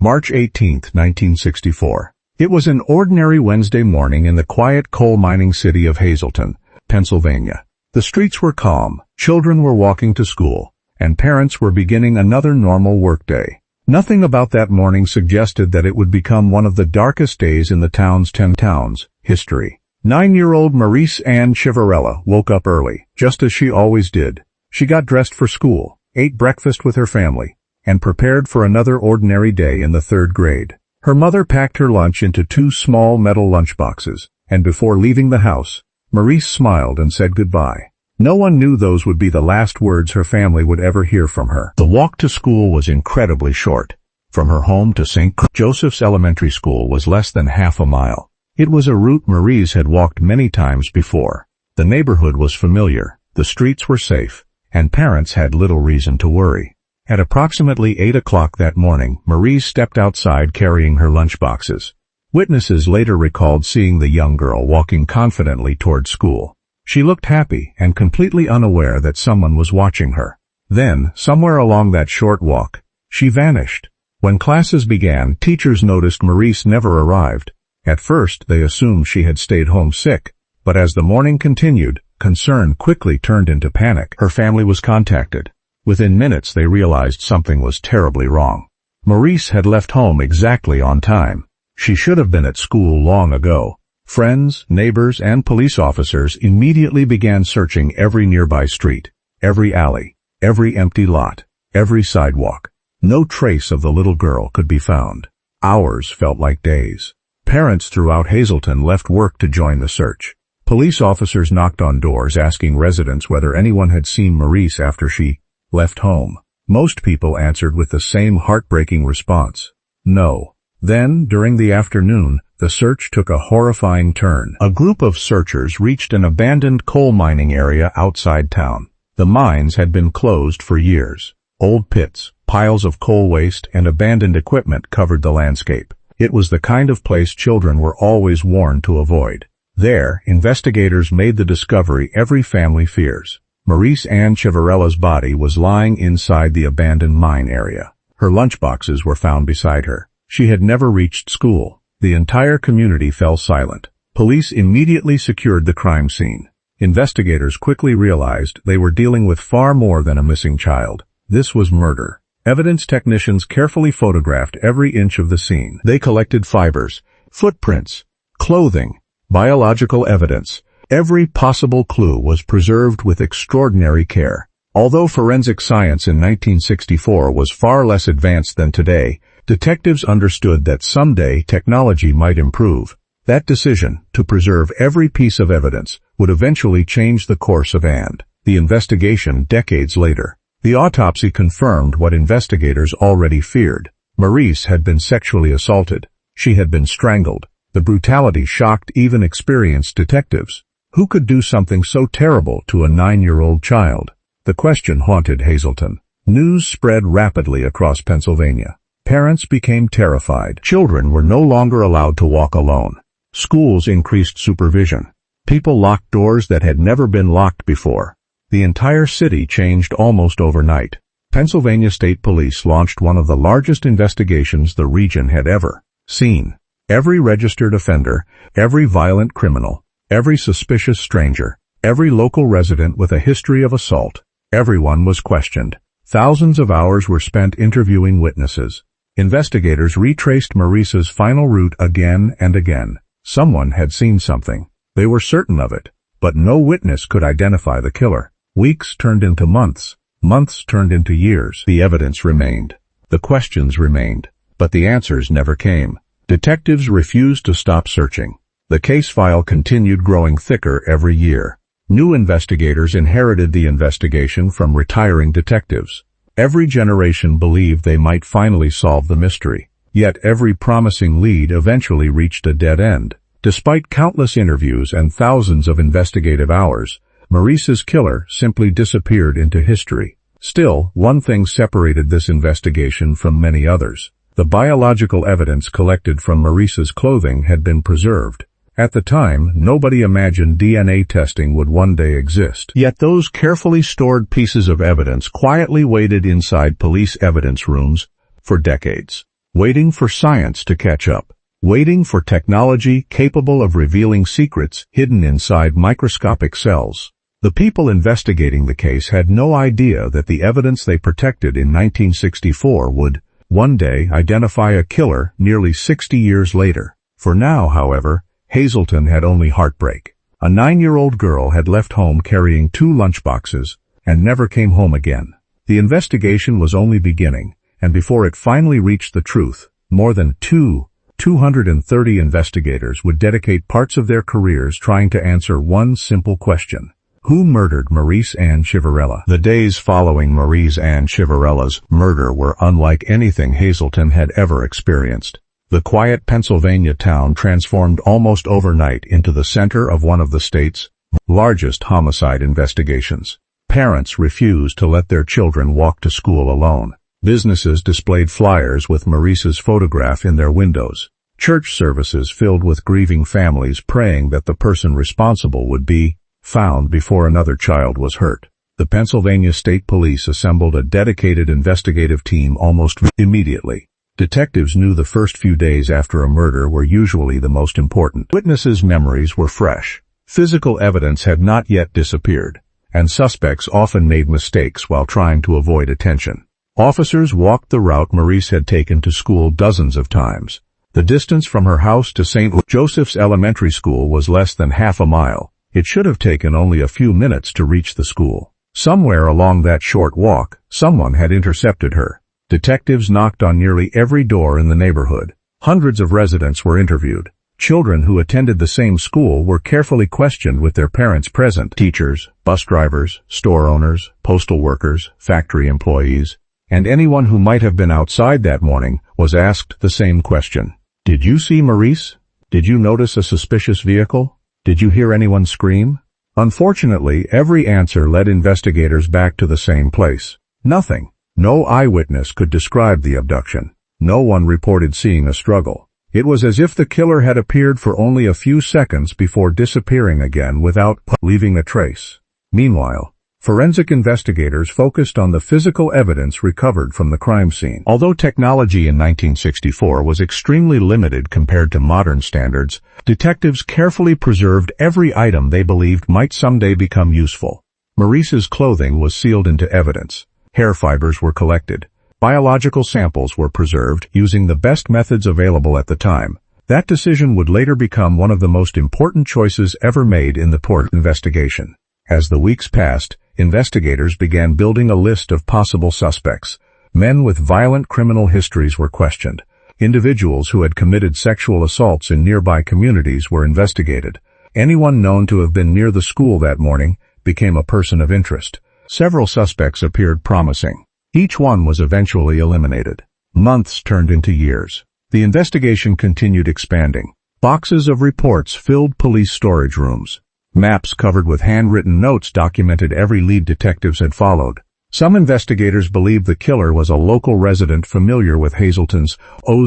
March 18, 1964. It was an ordinary Wednesday morning in the quiet coal mining city of Hazleton, Pennsylvania. The streets were calm, children were walking to school, and parents were beginning another normal workday. Nothing about that morning suggested that it would become one of the darkest days in the town's 10 towns history. 9-year-old Marise Ann Chiverella woke up early, just as she always did. She got dressed for school, ate breakfast with her family, and prepared for another ordinary day in the 3rd grade. Her mother packed her lunch into 2 small metal lunchboxes, and before leaving the house, Marise smiled and said goodbye. No one knew those would be the last words her family would ever hear from her. The walk to school was incredibly short. From her home to St. Joseph's Elementary School was less than half a mile. It was a route Marise had walked many times before. The neighborhood was familiar, the streets were safe, and parents had little reason to worry. At approximately 8 o'clock that morning, Marise stepped outside carrying her lunchboxes. Witnesses later recalled seeing the young girl walking confidently toward school. She looked happy and completely unaware that someone was watching her. Then, somewhere along that short walk, she vanished. When classes began, teachers noticed Marise never arrived. At first, they assumed she had stayed home sick, but as the morning continued, concern quickly turned into panic. Her family was contacted. Within minutes, they realized something was terribly wrong. Marise had left home exactly on time. She should have been at school long ago. Friends, neighbors, and police officers immediately began searching every nearby street, every alley, every empty lot, every sidewalk. No trace of the little girl could be found. Hours felt like days. Parents throughout Hazleton left work to join the search. Police officers knocked on doors asking residents whether anyone had seen Marise after she left home. Most people answered with the same heartbreaking response: no. Then, during the afternoon, the search took a horrifying turn. A group of searchers reached an abandoned coal mining area outside town. The mines had been closed for years. Old pits, piles of coal waste, and abandoned equipment covered the landscape. It was the kind of place children were always warned to avoid. There, investigators made the discovery every family fears. Marise Ann Chiverella's body was lying inside the abandoned mine area. Her lunchboxes were found beside her. She had never reached school. The entire community fell silent. Police immediately secured the crime scene. Investigators quickly realized they were dealing with far more than a missing child. This was murder. Evidence technicians carefully photographed every inch of the scene. They collected fibers, footprints, clothing, biological evidence. Every possible clue was preserved with extraordinary care. Although forensic science in 1964 was far less advanced than today, detectives understood that someday technology might improve. That decision, to preserve every piece of evidence, would eventually change the course of the investigation decades later. The autopsy confirmed what investigators already feared. Marise had been sexually assaulted. She had been strangled. The brutality shocked even experienced detectives. Who could do something so terrible to a 9-year-old child? The question haunted Hazleton. News spread rapidly across Pennsylvania. Parents became terrified. Children were no longer allowed to walk alone. Schools increased supervision. People locked doors that had never been locked before. The entire city changed almost overnight. Pennsylvania State Police launched one of the largest investigations the region had ever seen. Every registered offender, every violent criminal, every suspicious stranger, every local resident with a history of assault, everyone was questioned. Thousands of hours were spent interviewing witnesses. Investigators retraced Marise's final route again and again. Someone had seen something. They were certain of it, but no witness could identify the killer. Weeks turned into months. Months turned into years. The evidence remained. The questions remained, but the answers never came. Detectives refused to stop searching. The case file continued growing thicker every year. New investigators inherited the investigation from retiring detectives. Every generation believed they might finally solve the mystery. Yet every promising lead eventually reached a dead end. Despite countless interviews and thousands of investigative hours, Marise's killer simply disappeared into history. Still, one thing separated this investigation from many others. The biological evidence collected from Marise's clothing had been preserved. At the time, nobody imagined DNA testing would one day exist. Yet those carefully stored pieces of evidence quietly waited inside police evidence rooms for decades. waiting for science to catch up, waiting for technology capable of revealing secrets hidden inside microscopic cells. The people investigating the case had no idea that the evidence they protected in 1964 would, one day, identify a killer nearly 60 years later. For now, however, Hazleton had only heartbreak. A 9-year-old girl had left home carrying 2 lunchboxes and never came home again. The investigation was only beginning, and before it finally reached the truth, more than 230 investigators would dedicate parts of their careers trying to answer one simple question. Who murdered Marise Ann Chiverella? The days following Marise Ann Chiverella's murder were unlike anything Hazleton had ever experienced. The quiet Pennsylvania town transformed almost overnight into the center of one of the state's largest homicide investigations. Parents refused to let their children walk to school alone. Businesses displayed flyers with Marise's photograph in their windows. Church services filled with grieving families praying that the person responsible would be found before another child was hurt. The Pennsylvania State Police assembled a dedicated investigative team almost immediately. Detectives knew the first few days after a murder were usually the most important. Witnesses' memories were fresh. Physical evidence had not yet disappeared, and suspects often made mistakes while trying to avoid attention. Officers walked the route Marise had taken to school dozens of times. The distance from her house to St. Joseph's Elementary School was less than half a mile. It should have taken only a few minutes to reach the school. Somewhere along that short walk, someone had intercepted her. Detectives knocked on nearly every door in the neighborhood. Hundreds of residents were interviewed. Children who attended the same school were carefully questioned with their parents present. Teachers, bus drivers, store owners, postal workers, factory employees, and anyone who might have been outside that morning was asked the same question. Did you see Marise? Did you notice a suspicious vehicle? Did you hear anyone scream? Unfortunately, every answer led investigators back to the same place. Nothing. No eyewitness could describe the abduction. No one reported seeing a struggle. It was as if the killer had appeared for only a few seconds before disappearing again without leaving a trace. Meanwhile, forensic investigators focused on the physical evidence recovered from the crime scene. Although technology in 1964 was extremely limited compared to modern standards, detectives carefully preserved every item they believed might someday become useful. Marise's clothing was sealed into evidence. Hair fibers were collected. Biological samples were preserved using the best methods available at the time. That decision would later become one of the most important choices ever made in the Port investigation. As the weeks passed, investigators began building a list of possible suspects. Men with violent criminal histories were questioned. Individuals who had committed sexual assaults in nearby communities were investigated. Anyone known to have been near the school that morning became a person of interest. Several suspects appeared promising. Each one was eventually eliminated. Months turned into years. The investigation continued expanding. Boxes of reports filled police storage rooms. Maps covered with handwritten notes documented every lead detectives had followed. Some investigators believed the killer was a local resident familiar with Hazleton's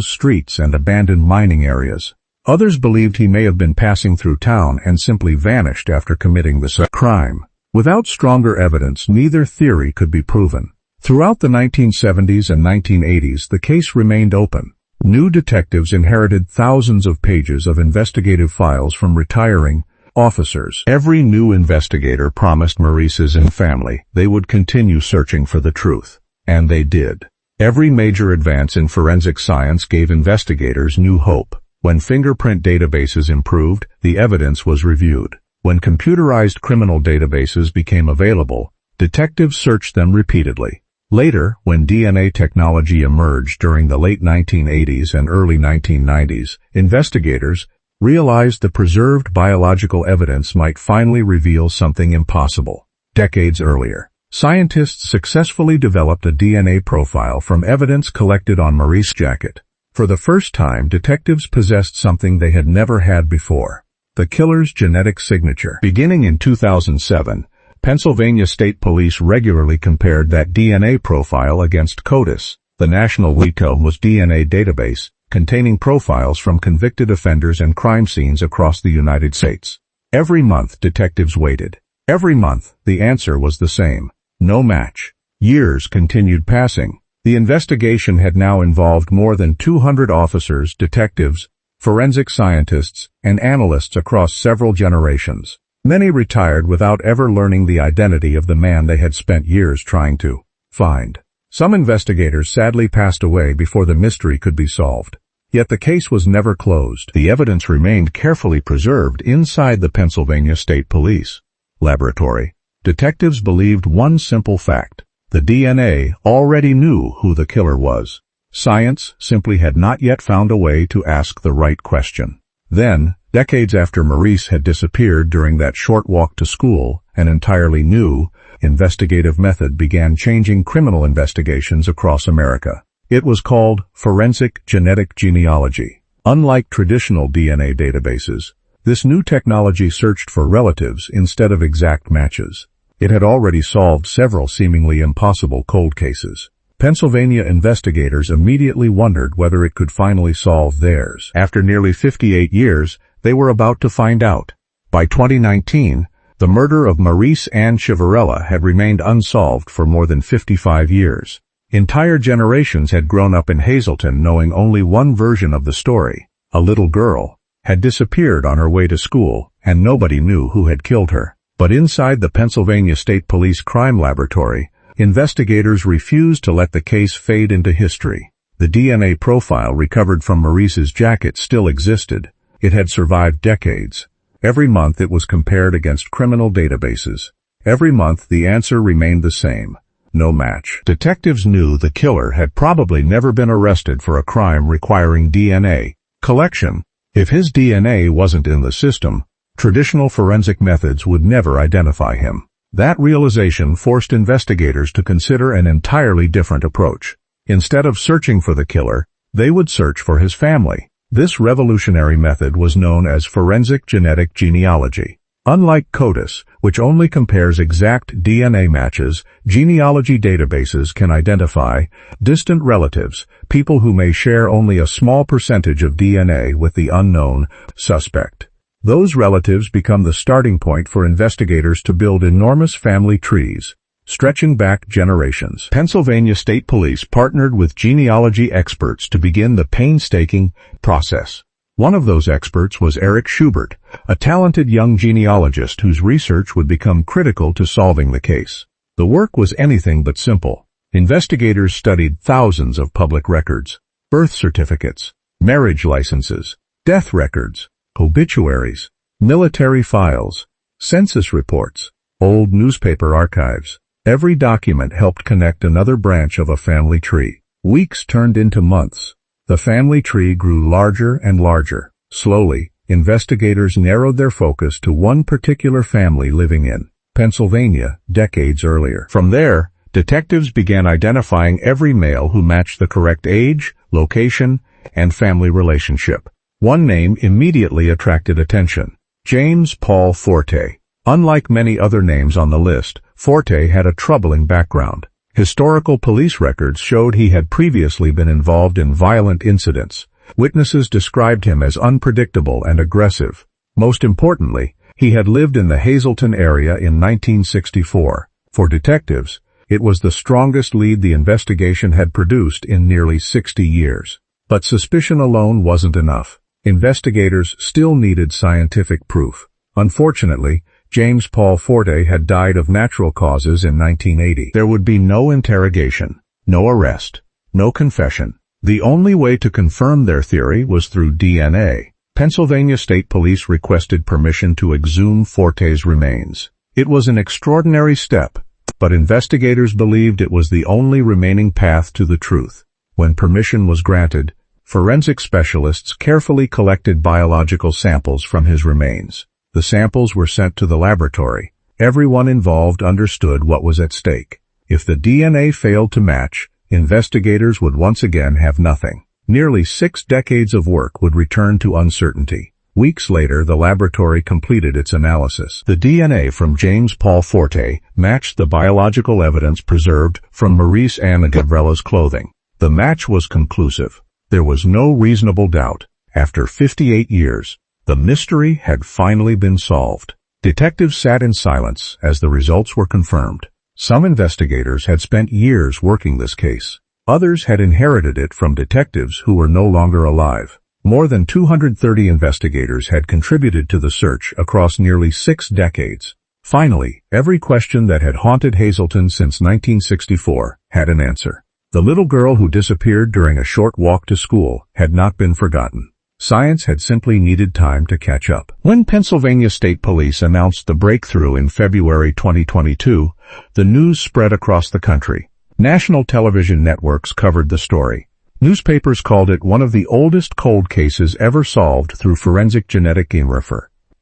streets and abandoned mining areas. Others believed he may have been passing through town and simply vanished after committing the crime. Without stronger evidence, neither theory could be proven. Throughout the 1970s and 1980s, the case remained open. New detectives inherited thousands of pages of investigative files from retiring officers. Every new investigator promised Marise's and family they would continue searching for the truth. And they did. Every major advance in forensic science gave investigators new hope. When fingerprint databases improved, the evidence was reviewed. When computerized criminal databases became available, detectives searched them repeatedly. Later, when DNA technology emerged during the late 1980s and early 1990s, investigators realized the preserved biological evidence might finally reveal something impossible. Decades earlier, scientists successfully developed a DNA profile from evidence collected on Marise's jacket. For the first time, detectives possessed something they had never had before: the killer's genetic signature. Beginning in 2007, Pennsylvania State Police regularly compared that DNA profile against CODIS, the National DNA database, containing profiles from convicted offenders and crime scenes across the United States. Every month, detectives waited. Every month, the answer was the same: no match. Years continued passing. The investigation had now involved more than 200 officers, detectives, forensic scientists, and analysts across several generations. Many retired without ever learning the identity of the man they had spent years trying to find. Some investigators sadly passed away before the mystery could be solved. Yet the case was never closed. The evidence remained carefully preserved inside the Pennsylvania State Police laboratory. Detectives believed one simple fact: the DNA already knew who the killer was. Science simply had not yet found a way to ask the right question. Then, decades after Marise had disappeared during that short walk to school, an entirely new, investigative method began changing criminal investigations across America. It was called forensic genetic genealogy. Unlike traditional DNA databases, this new technology searched for relatives instead of exact matches. It had already solved several seemingly impossible cold cases. Pennsylvania investigators immediately wondered whether it could finally solve theirs. After nearly 58 years, they were about to find out. By 2019, the murder of Marise Ann Chiverella had remained unsolved for more than 55 years. Entire generations had grown up in Hazleton knowing only one version of the story. A little girl had disappeared on her way to school, and nobody knew who had killed her. But inside the Pennsylvania State Police Crime Laboratory, investigators refused to let the case fade into history. The DNA profile recovered from Marise's jacket still existed. It had survived decades. Every month it was compared against criminal databases. Every month the answer remained the same: no match. Detectives knew the killer had probably never been arrested for a crime requiring DNA collection. If his DNA wasn't in the system, traditional forensic methods would never identify him. That realization forced investigators to consider an entirely different approach. Instead of searching for the killer, they would search for his family. This revolutionary method was known as forensic genetic genealogy. Unlike CODIS, which only compares exact DNA matches, genealogy databases can identify distant relatives, people who may share only a small percentage of DNA with the unknown suspect. Those relatives become the starting point for investigators to build enormous family trees, stretching back generations. Pennsylvania State Police partnered with genealogy experts to begin the painstaking process. One of those experts was Eric Schubert, a talented young genealogist whose research would become critical to solving the case. The work was anything but simple. Investigators studied thousands of public records, birth certificates, marriage licenses, death records, obituaries, military files, census reports, old newspaper archives. Every document helped connect another branch of a family tree. Weeks turned into months. The family tree grew larger and larger. Slowly, investigators narrowed their focus to one particular family living in Pennsylvania decades earlier. From there, detectives began identifying every male who matched the correct age, location, and family relationship. One name immediately attracted attention: James Paul Forte. Unlike many other names on the list, Forte had a troubling background. Historical police records showed he had previously been involved in violent incidents. Witnesses described him as unpredictable and aggressive. Most importantly, he had lived in the Hazleton area in 1964. For detectives, it was the strongest lead the investigation had produced in nearly 60 years. But suspicion alone wasn't enough. Investigators still needed scientific proof. Unfortunately, James Paul Forte had died of natural causes in 1980. There would be no interrogation, no arrest, no confession. The only way to confirm their theory was through DNA. Pennsylvania State Police requested permission to exhume Forte's remains. It was an extraordinary step, but investigators believed it was the only remaining path to the truth. When permission was granted, forensic specialists carefully collected biological samples from his remains. The samples were sent to the laboratory. Everyone involved understood what was at stake. If the DNA failed to match, investigators would once again have nothing. Nearly 6 decades of work would return to uncertainty. Weeks later, the laboratory completed its analysis. The DNA from James Paul Forte matched the biological evidence preserved from Marise Ann Chiverella's clothing. The match was conclusive. There was no reasonable doubt. After 58 years, the mystery had finally been solved. Detectives sat in silence as the results were confirmed. Some investigators had spent years working this case. Others had inherited it from detectives who were no longer alive. More than 230 investigators had contributed to the search across nearly 6 decades. Finally, every question that had haunted Hazleton since 1964 had an answer. The little girl who disappeared during a short walk to school had not been forgotten. Science had simply needed time to catch up. When Pennsylvania State Police announced the breakthrough in February 2022, the news spread across the country. National television networks covered the story. Newspapers called it one of the oldest cold cases ever solved through forensic genetic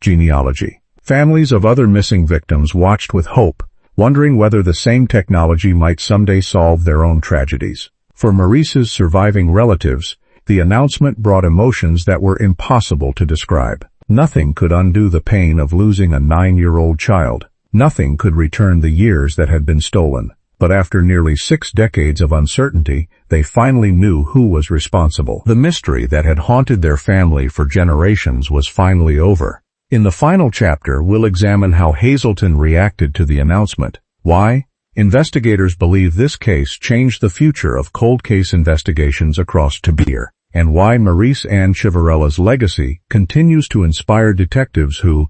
genealogy. Families of other missing victims watched with hope, wondering whether the same technology might someday solve their own tragedies. For Marise's surviving relatives, the announcement brought emotions that were impossible to describe. Nothing could undo the pain of losing a 9-year-old child. Nothing could return the years that had been stolen. But after nearly 6 decades of uncertainty, they finally knew who was responsible. The mystery that had haunted their family for generations was finally over. In the final chapter, we'll examine how Hazleton reacted to the announcement, why investigators believe this case changed the future of cold case investigations across Tibet, and why Marise Ann Chiverella's legacy continues to inspire detectives who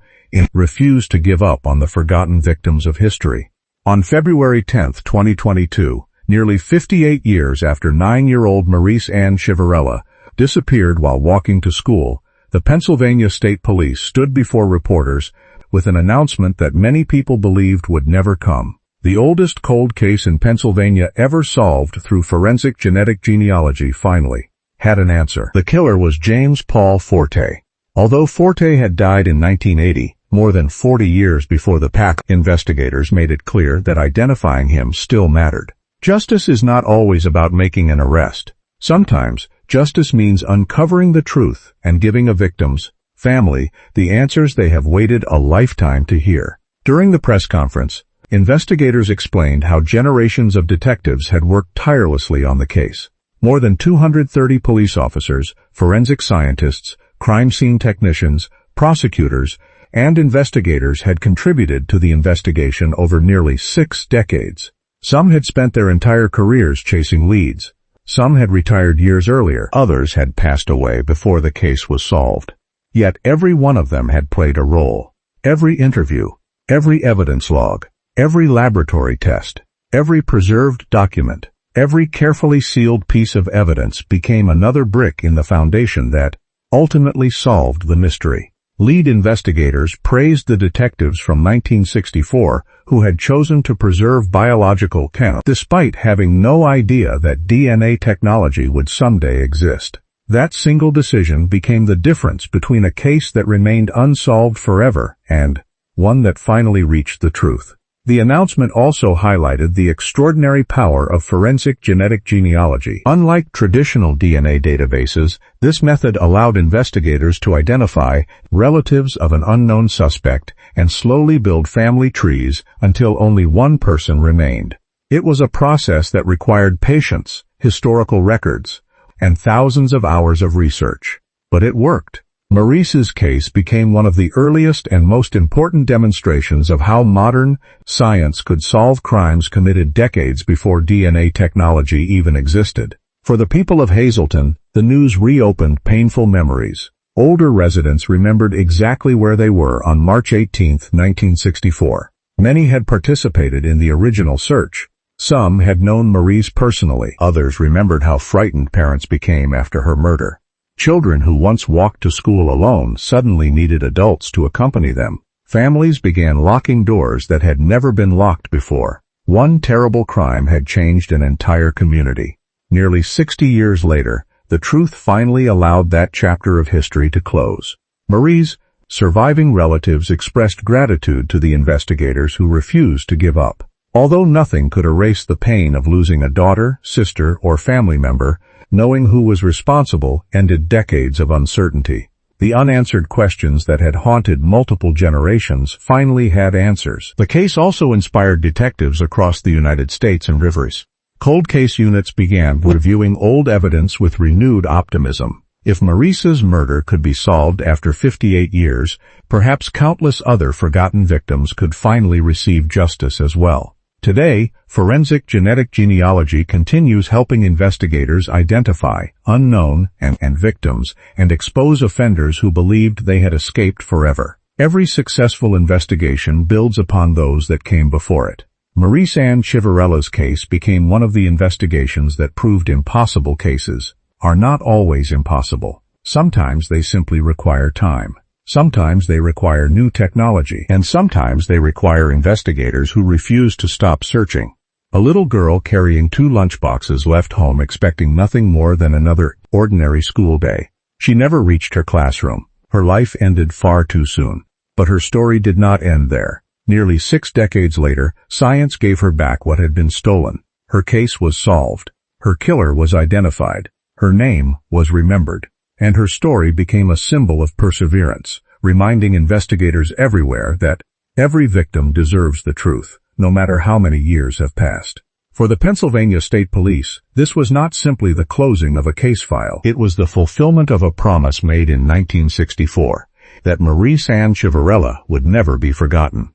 refuse to give up on the forgotten victims of history. On February 10, 2022, nearly 58 years after 9-year-old Marise Ann Chiverella disappeared while walking to school, the Pennsylvania State Police stood before reporters with an announcement that many people believed would never come. The oldest cold case in Pennsylvania ever solved through forensic genetic genealogy finally had an answer. The killer was James Paul Forte. Although Forte had died in 1980, more than 40 years before the PAC, investigators made it clear that identifying him still mattered. Justice is not always about making an arrest. Sometimes, justice means uncovering the truth and giving a victim's family the answers they have waited a lifetime to hear. During the press conference, investigators explained how generations of detectives had worked tirelessly on the case. More than 230 police officers, forensic scientists, crime scene technicians, prosecutors, and investigators had contributed to the investigation over nearly 6 decades. Some had spent their entire careers chasing leads. Some had retired years earlier. Others had passed away before the case was solved. Yet every one of them had played a role. Every interview, every evidence log, every laboratory test, every preserved document, every carefully sealed piece of evidence became another brick in the foundation that ultimately solved the mystery. Lead investigators praised the detectives from 1964 who had chosen to preserve biological counts despite having no idea that DNA technology would someday exist. That single decision became the difference between a case that remained unsolved forever and one that finally reached the truth. The announcement also highlighted the extraordinary power of forensic genetic genealogy. Unlike traditional DNA databases, this method allowed investigators to identify relatives of an unknown suspect and slowly build family trees until only one person remained. It was a process that required patience, historical records, and thousands of hours of research. But it worked. Marise's case became one of the earliest and most important demonstrations of how modern science could solve crimes committed decades before DNA technology even existed. For the people of Hazleton, the news reopened painful memories. Older residents remembered exactly where they were on March 18, 1964. Many had participated in the original search. Some had known Marise personally. Others remembered how frightened parents became after her murder. Children who once walked to school alone suddenly needed adults to accompany them. Families began locking doors that had never been locked before. One terrible crime had changed an entire community. Nearly 60 years later, the truth finally allowed that chapter of history to close. Marise's surviving relatives expressed gratitude to the investigators who refused to give up. Although nothing could erase the pain of losing a daughter, sister, or family member, knowing who was responsible ended decades of uncertainty. The unanswered questions that had haunted multiple generations finally had answers. The case also inspired detectives across the United States and rivers. Cold case units began reviewing old evidence with renewed optimism. If Marise's murder could be solved after 58 years, perhaps countless other forgotten victims could finally receive justice as well. Today, forensic genetic genealogy continues helping investigators identify unknown and victims and expose offenders who believed they had escaped forever. Every successful investigation builds upon those that came before it. Marise Ann Chiverella's case became one of the investigations that proved impossible cases are not always impossible. Sometimes they simply require time. Sometimes they require new technology, and sometimes they require investigators who refuse to stop searching. A little girl carrying 2 lunchboxes left home expecting nothing more than another ordinary school day. She never reached her classroom. Her life ended far too soon. But her story did not end there. Nearly 6 decades later, science gave her back what had been stolen. Her case was solved. Her killer was identified. Her name was remembered. And her story became a symbol of perseverance, reminding investigators everywhere that every victim deserves the truth, no matter how many years have passed. For the Pennsylvania State Police, this was not simply the closing of a case file. It was the fulfillment of a promise made in 1964, that Marise Ann Chiverella would never be forgotten.